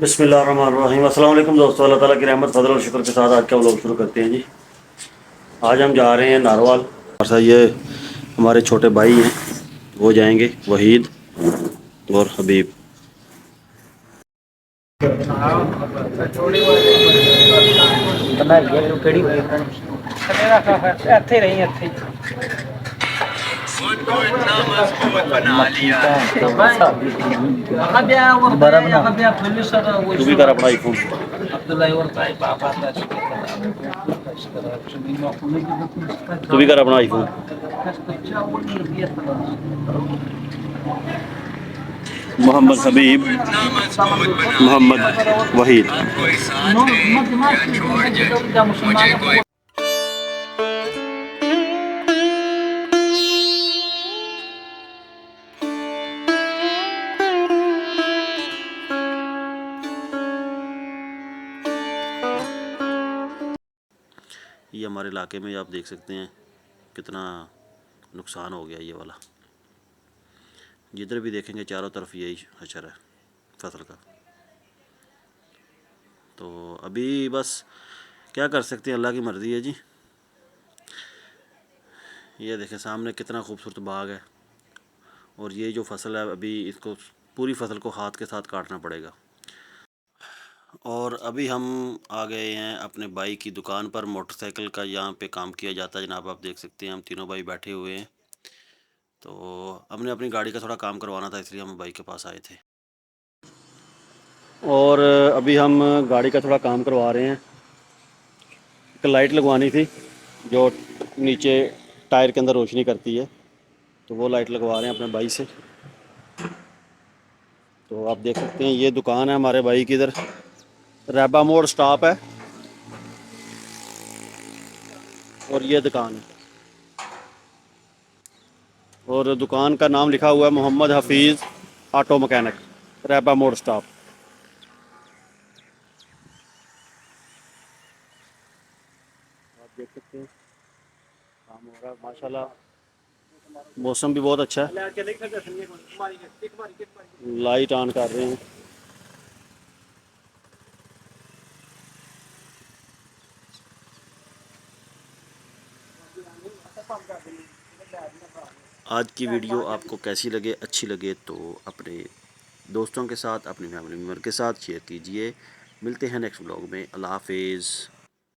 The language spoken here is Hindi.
बिस्मिल्लाहिर्रहमानिर्रहीम। अस्सलाम वालेकुम दोस्तों, अल्लाह ताला की रहमत फजल और शुक्र के साथ आज का व्लॉग शुरू करते हैं जी। आज हम जा रहे हैं नारवाल। और ये हमारे छोटे भाई हैं, वो जाएंगे, वहीद और हबीब। तू भी कर अपना आईफोन। तू भी कर अपना आईफोन। मोहम्मद हबीब, मोहम्मद वहीद। ये हमारे इलाके में आप देख सकते हैं कितना नुकसान हो गया ये वाला। जिधर भी देखेंगे चारों तरफ यही हशर है फसल का। तो अभी बस क्या कर सकते हैं, अल्लाह की मर्ज़ी है जी। ये देखें सामने कितना खूबसूरत बाग है, और ये जो फसल है अभी इसको पूरी फसल को हाथ के साथ काटना पड़ेगा। और अभी हम आ गए हैं अपने भाई की दुकान पर। मोटरसाइकिल का यहाँ पे काम किया जाता है जनाब, आप देख सकते हैं हम तीनों भाई बैठे हुए हैं। तो हमने अपनी गाड़ी का थोड़ा काम करवाना था, इसलिए हम भाई के पास आए थे। और अभी हम गाड़ी का थोड़ा काम करवा रहे हैं। एक लाइट लगवानी थी जो नीचे टायर के अंदर रोशनी करती है, तो वो लाइट लगवा रहे हैं अपने भाई से। तो आप देख सकते हैं ये दुकान है हमारे भाई की, इधर रैबा मोड़ स्टॉप है और ये दुकान है। और दुकान का नाम लिखा हुआ है मोहम्मद हफीज़ ऑटो मैकेनिक, रैबा मोड़ स्टॉप। आप देख सकते हैं काम हो रहा है माशाल्लाह। मौसम भी बहुत अच्छा है। लाइट ऑन कर रहे हैं। आज की वीडियो आपको कैसी लगे, अच्छी लगे तो अपने दोस्तों के साथ, अपनी फैमिली मेम्बर के साथ शेयर कीजिए। मिलते हैं नेक्स्ट व्लॉग में। अल्लाह हाफिज़।